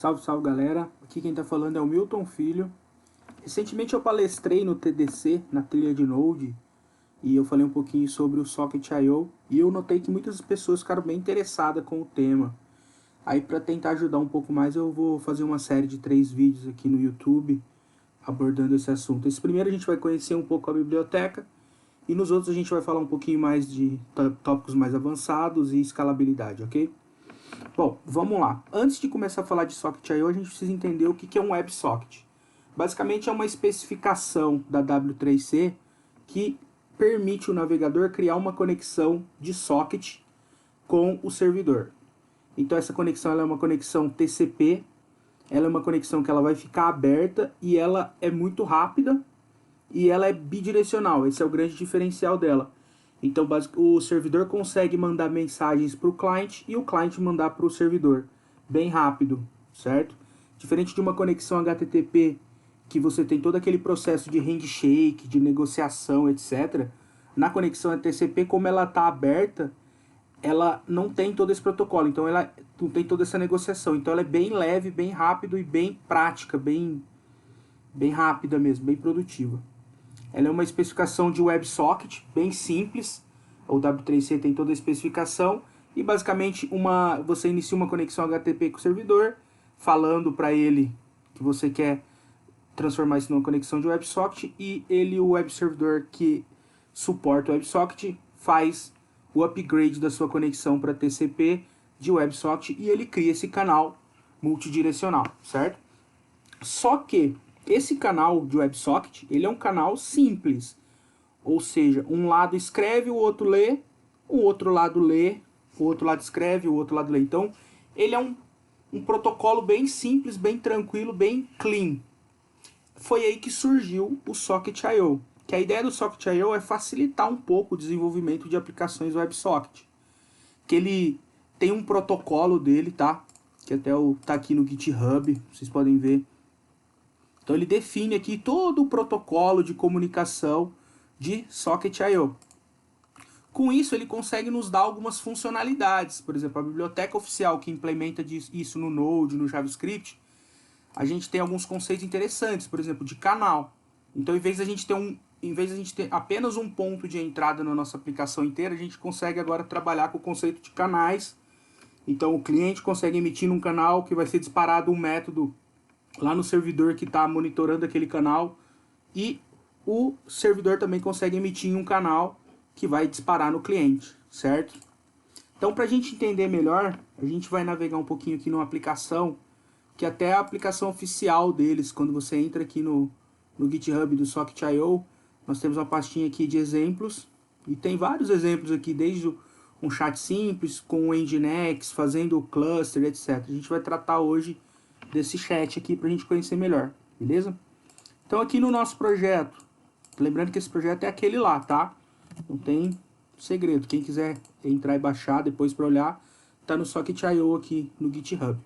Salve, salve galera, aqui quem tá falando é o Milton Filho. Recentemente eu palestrei no TDC, na trilha de Node, e eu falei um pouquinho sobre o Socket.io, e eu notei que muitas pessoas ficaram bem interessadas com o tema. Aí para tentar ajudar um pouco mais eu vou fazer uma série de 3 vídeos aqui no YouTube, abordando esse assunto. Esse primeiro a gente vai conhecer um pouco a biblioteca, e nos outros a gente vai falar um pouquinho mais de tópicos mais avançados e escalabilidade, ok? Bom, vamos lá. Antes de começar a falar de Socket.io, a gente precisa entender o que é um WebSocket. Basicamente é uma especificação da W3C que permite o navegador criar uma conexão de socket com o servidor. Então essa conexão ela é uma conexão TCP, ela é uma conexão que ela vai ficar aberta e ela é muito rápida e ela é bidirecional. Esse é o grande diferencial dela. Então o servidor consegue mandar mensagens para o cliente e o cliente mandar para o servidor. Bem rápido, certo? Diferente de uma conexão HTTP, que você tem todo aquele processo de handshake, de negociação, etc. Na conexão TCP, como ela está aberta, ela não tem todo esse protocolo. Então ela não tem toda essa negociação. Então ela é bem leve, bem rápido e bem prática, bem rápida mesmo, bem produtiva. Ela é uma especificação de WebSocket, bem simples. O W3C tem toda a especificação. E basicamente você inicia uma conexão HTTP com o servidor, falando para ele que você quer transformar isso numa conexão de WebSocket. E o web servidor que suporta o WebSocket, faz o upgrade da sua conexão para TCP de WebSocket e ele cria esse canal multidirecional, certo? Só que esse canal de WebSocket, ele é um canal simples. Ou seja, um lado escreve, o outro lê, o outro lado lê, o outro lado escreve, o outro lado lê. Então, ele é um protocolo bem simples, bem tranquilo, bem clean. Foi aí que surgiu o Socket.io. Que a ideia do Socket.io é facilitar um pouco o desenvolvimento de aplicações WebSocket. Que ele tem um protocolo dele, tá? Que até tá aqui no GitHub, vocês podem ver. Então ele define aqui todo o protocolo de comunicação de Socket.io. Com isso ele consegue nos dar algumas funcionalidades. Por exemplo, a biblioteca oficial que implementa isso no Node, no JavaScript, a gente tem alguns conceitos interessantes, por exemplo, de canal. Então, em vez de a gente ter apenas um ponto de entrada na nossa aplicação inteira, a gente consegue agora trabalhar com o conceito de canais. Então, o cliente consegue emitir num canal que vai ser disparado um método lá no servidor que está monitorando aquele canal, e o servidor também consegue emitir em um canal que vai disparar no cliente, certo? Então, para a gente entender melhor, a gente vai navegar um pouquinho aqui numa aplicação, que até é a aplicação oficial deles. Quando você entra aqui no GitHub do Socket.io, nós temos uma pastinha aqui de exemplos, e tem vários exemplos aqui, desde um chat simples, com o Nginx, fazendo o cluster, etc. A gente vai tratar hoje desse chat aqui para a gente conhecer melhor, beleza? Então aqui no nosso projeto, lembrando que esse projeto é aquele lá, tá? Não tem segredo, quem quiser entrar e baixar depois para olhar, tá no Socket.io aqui no GitHub.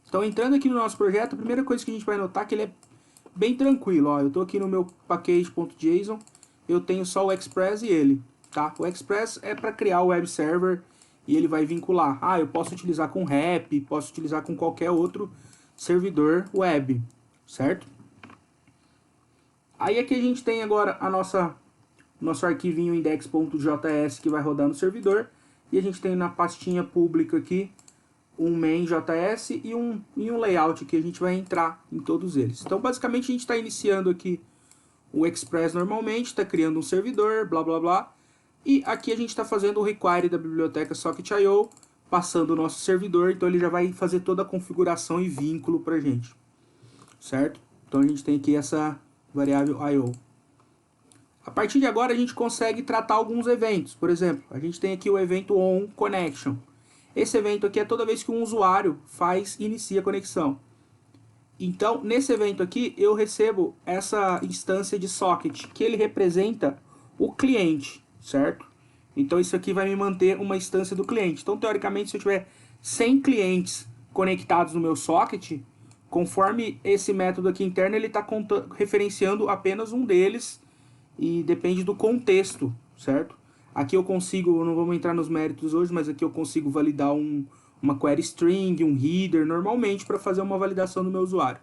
Então entrando aqui no nosso projeto, a primeira coisa que a gente vai notar é que ele é bem tranquilo, ó. Eu tô aqui no meu package.json, eu tenho só o Express e ele, tá? O Express é para criar o web server e ele vai vincular. Ah, eu posso utilizar com REP, posso utilizar com qualquer outro servidor web, certo? Aí aqui a gente tem agora nosso arquivinho index.js que vai rodar no servidor, e a gente tem na pastinha pública aqui um main.js e um layout que a gente vai entrar em todos eles. Então basicamente a gente está iniciando aqui o Express normalmente, está criando um servidor, blá blá blá. E aqui a gente está fazendo o require da biblioteca Socket.io, passando o nosso servidor, então ele já vai fazer toda a configuração e vínculo para a gente, certo? Então a gente tem aqui essa variável IO. A partir de agora a gente consegue tratar alguns eventos. Por exemplo, a gente tem aqui o evento onConnection. Esse evento aqui é toda vez que um usuário inicia a conexão. Então, nesse evento aqui, eu recebo essa instância de socket, que ele representa o cliente, certo? Então, isso aqui vai me manter uma instância do cliente. Então, teoricamente, se eu tiver 100 clientes conectados no meu socket, conforme esse método aqui interno, ele está referenciando apenas um deles e depende do contexto, certo? Aqui eu consigo, não vamos entrar nos méritos hoje, mas aqui eu consigo validar uma query string, um header, normalmente para fazer uma validação do meu usuário.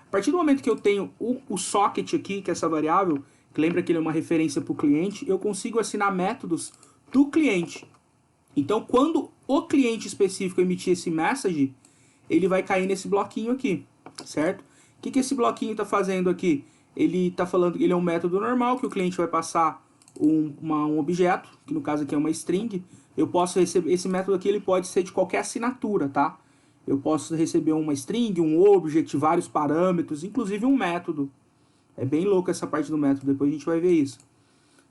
A partir do momento que eu tenho o socket aqui, que é essa variável, que lembra que ele é uma referência para o cliente, eu consigo assinar métodos do cliente. Então, quando o cliente específico emitir esse message, ele vai cair nesse bloquinho aqui, certo? O que esse bloquinho está fazendo aqui? Ele está falando que ele é um método normal, que o cliente vai passar um objeto, que no caso aqui é uma string. Eu posso receber, esse método aqui ele pode ser de qualquer assinatura, tá? Eu posso receber uma string, um object, vários parâmetros, inclusive um método. É bem louco essa parte do método, depois a gente vai ver isso.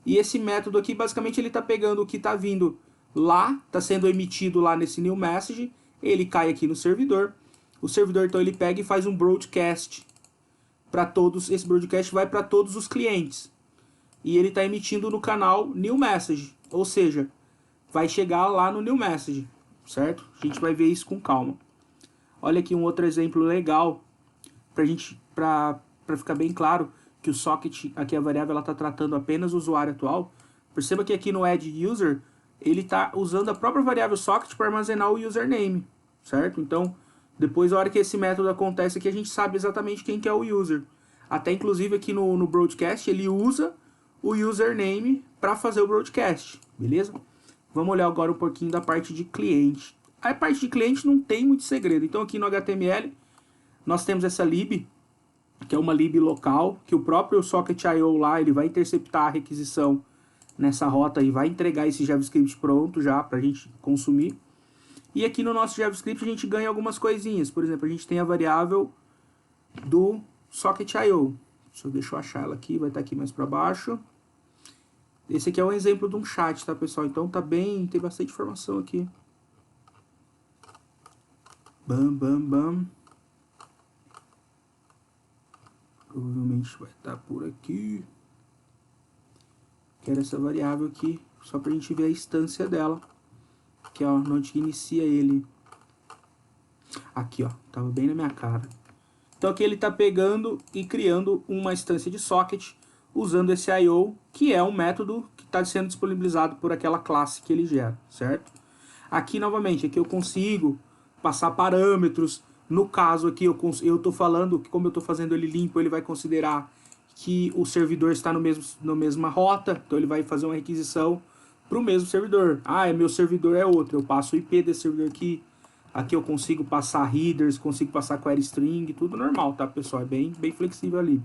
E esse método aqui, basicamente, ele está pegando o que está vindo lá, está sendo emitido lá nesse new message, ele cai aqui no servidor. O servidor, então, ele pega e faz um broadcast para todos. Esse broadcast vai para todos os clientes. E ele está emitindo no canal new message, ou seja, vai chegar lá no new message, certo? A gente vai ver isso com calma. Olha aqui um outro exemplo legal para ficar bem claro que o socket, aqui a variável, ela está tratando apenas o usuário atual. Perceba que aqui no add user, ele está usando a própria variável socket para armazenar o username, certo? Então, depois, a hora que esse método acontece aqui, a gente sabe exatamente quem que é o user. Até, inclusive, aqui no broadcast, ele usa o username para fazer o broadcast, beleza? Vamos olhar agora um pouquinho da parte de cliente. A parte de cliente não tem muito segredo. Então, aqui no HTML, nós temos essa lib, que é uma lib local, que o próprio socket.io lá, ele vai interceptar a requisição nessa rota e vai entregar esse JavaScript pronto já para a gente consumir. E aqui no nosso JavaScript a gente ganha algumas coisinhas. Por exemplo, a gente tem a variável do socket.io. Deixa eu achar ela aqui, vai estar aqui mais para baixo. Esse aqui é um exemplo de um chat, tá, pessoal? Então tá bem, tem bastante informação aqui. Bam, bam, bam. Provavelmente vai estar por aqui. Quero essa variável aqui, só pra gente ver a instância dela. Que é onde inicia ele. Aqui, ó, tava bem na minha cara. Então aqui ele tá pegando e criando uma instância de socket usando esse I/O, que é um método que está sendo disponibilizado por aquela classe que ele gera, certo? Aqui, novamente, aqui eu consigo passar parâmetros. No caso aqui, eu estou falando que como eu estou fazendo ele limpo, ele vai considerar que o servidor está na mesma rota, então ele vai fazer uma requisição para o mesmo servidor. Ah, meu servidor é outro, eu passo o IP desse servidor aqui. Aqui eu consigo passar headers, consigo passar query string, tudo normal, tá, pessoal? É bem flexível ali.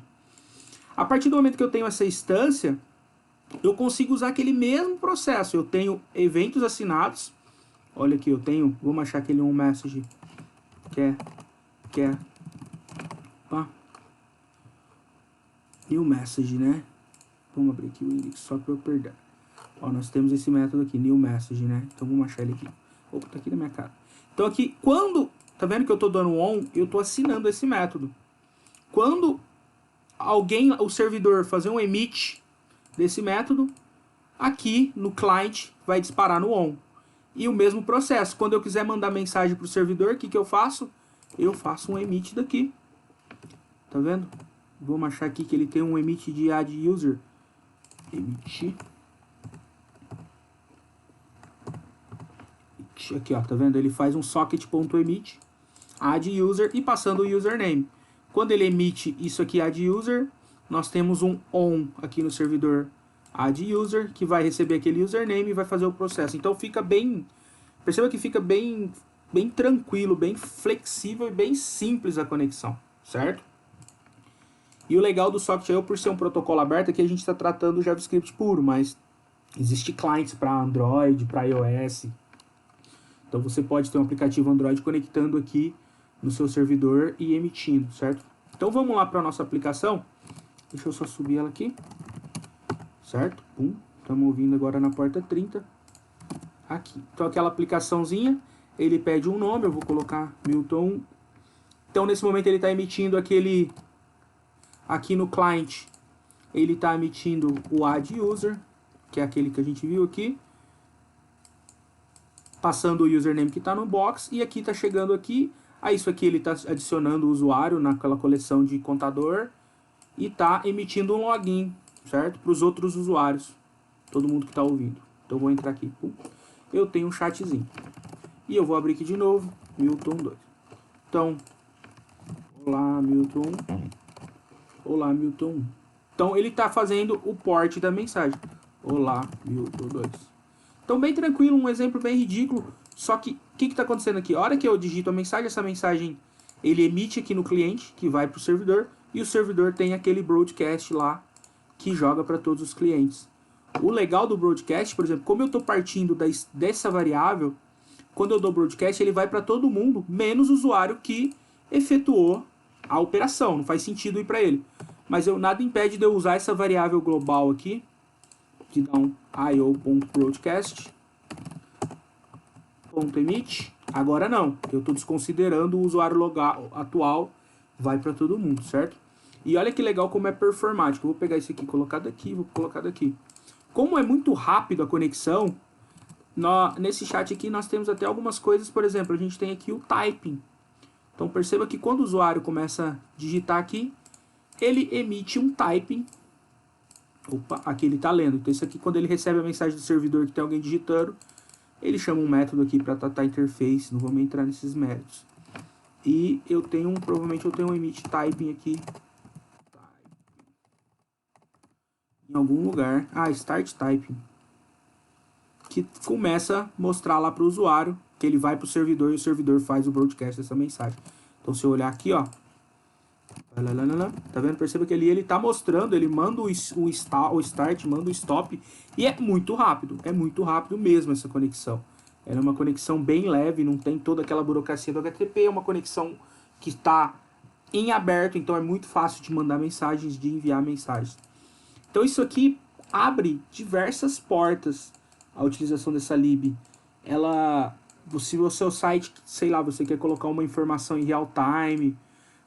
A partir do momento que eu tenho essa instância, eu consigo usar aquele mesmo processo. Eu tenho eventos assinados. Olha aqui, eu tenho, vamos achar aquele onMessage que é new message, né? Vamos abrir aqui o index só para eu perder. Ó, nós temos esse método aqui, new message, né? Então vamos achar ele aqui. Opa, tá aqui na minha cara. Então aqui, quando, tá vendo que eu tô dando on, eu tô assinando esse método. Quando o servidor fazer um emit desse método, aqui no client vai disparar no on. E o mesmo processo, quando eu quiser mandar mensagem para o servidor, o que eu faço? Eu faço um emit daqui. Tá vendo? Vamos achar aqui que ele tem um emit de add user. Emit. Aqui, ó, tá vendo? Ele faz um socket.emit, add user e passando o username. Quando ele emite isso aqui, add user, nós temos um on aqui no servidor add user, que vai receber aquele username e vai fazer o processo. Então fica bem, perceba que fica bem tranquilo, bem flexível e bem simples a conexão, certo? E o legal do Socket.io, por ser um protocolo aberto, é que a gente está tratando o JavaScript puro, mas existe clients para Android, para iOS. Então você pode ter um aplicativo Android conectando aqui no seu servidor e emitindo, certo? Então vamos lá para a nossa aplicação. Deixa eu só subir ela aqui. Certo? Pum. Estamos ouvindo agora na porta 30. Aqui. Então aquela aplicaçãozinha, ele pede um nome, eu vou colocar Milton. Então nesse momento ele está emitindo aquele... Aqui no client, ele está emitindo o add user, que é aquele que a gente viu aqui. Passando o username que está no box. E aqui está chegando aqui. A isso aqui ele está adicionando o usuário naquela coleção de contador. E está emitindo um login, certo? Para os outros usuários. Todo mundo que está ouvindo. Então eu vou entrar aqui. Eu tenho um chatzinho. E eu vou abrir aqui de novo, Milton 2. Então, olá, Milton. Olá, Milton 1. Então, ele está fazendo o port da mensagem. Olá, Milton 2. Então, bem tranquilo, um exemplo bem ridículo. Só que, o que está acontecendo aqui? A hora que eu digito a mensagem, essa mensagem ele emite aqui no cliente, que vai para o servidor. E o servidor tem aquele broadcast lá, que joga para todos os clientes. O legal do broadcast, por exemplo, como eu estou partindo dessa variável, quando eu dou broadcast, ele vai para todo mundo, menos o usuário que efetuou a operação. Não faz sentido ir para ele. Mas nada impede de eu usar essa variável global aqui, de dar um io.broadcast.emit. Agora não, eu estou desconsiderando o usuário local atual, vai para todo mundo, certo? E olha que legal como é performático. Eu vou pegar esse aqui, colocar daqui, vou colocar daqui. Como é muito rápido a conexão, nesse chat aqui nós temos até algumas coisas, por exemplo, a gente tem aqui o typing. Então perceba que quando o usuário começa a digitar aqui, ele emite um typing. Opa, aqui ele está lendo. Então isso aqui, quando ele recebe a mensagem do servidor que tem alguém digitando, ele chama um método aqui para tratar a interface. Não vamos entrar nesses métodos. E eu tenho provavelmente eu tenho um emit typing aqui. Em algum lugar. Start typing. Que começa a mostrar lá para o usuário que ele vai para o servidor e o servidor faz o broadcast dessa mensagem. Então se eu olhar aqui, ó, tá vendo? Perceba que ele tá mostrando, ele manda o start, manda o stop, e é muito rápido mesmo essa conexão. Ela é uma conexão bem leve, não tem toda aquela burocracia do HTTP, é uma conexão que está em aberto, então é muito fácil de mandar mensagens, de enviar mensagens. Então isso aqui abre diversas portas a utilização dessa lib. Se o seu site, sei lá, você quer colocar uma informação em real time,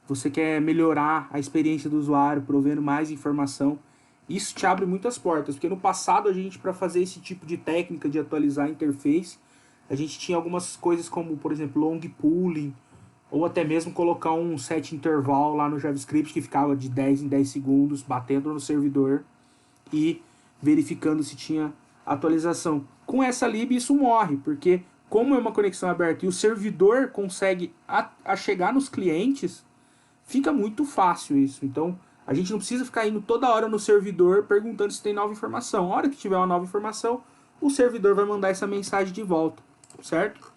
você quer melhorar a experiência do usuário, provendo mais informação, isso te abre muitas portas, porque no passado a gente, para fazer esse tipo de técnica de atualizar a interface, a gente tinha algumas coisas como, por exemplo, long pooling, ou até mesmo colocar um set interval lá no JavaScript que ficava de 10 em 10 segundos, batendo no servidor e verificando se tinha atualização. Com essa lib isso morre, porque como é uma conexão aberta e o servidor consegue chegar nos clientes, fica muito fácil isso. Então a gente não precisa ficar indo toda hora no servidor perguntando se tem nova informação. A hora que tiver uma nova informação, o servidor vai mandar essa mensagem de volta, certo?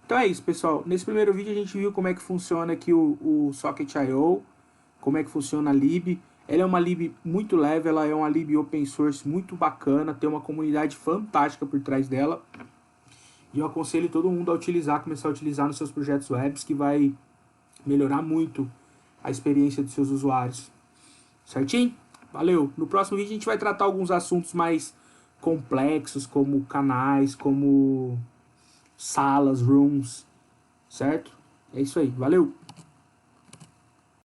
Então é isso, pessoal. Nesse primeiro vídeo a gente viu como é que funciona aqui o Socket.io, como é que funciona a lib. Ela é uma lib muito leve, ela é uma lib open source muito bacana, tem uma comunidade fantástica por trás dela. E eu aconselho todo mundo a utilizar, começar a utilizar nos seus projetos webs, que vai melhorar muito a experiência dos seus usuários. Certinho? Valeu! No próximo vídeo a gente vai tratar alguns assuntos mais complexos, como canais, como salas, rooms, certo? É isso aí, valeu!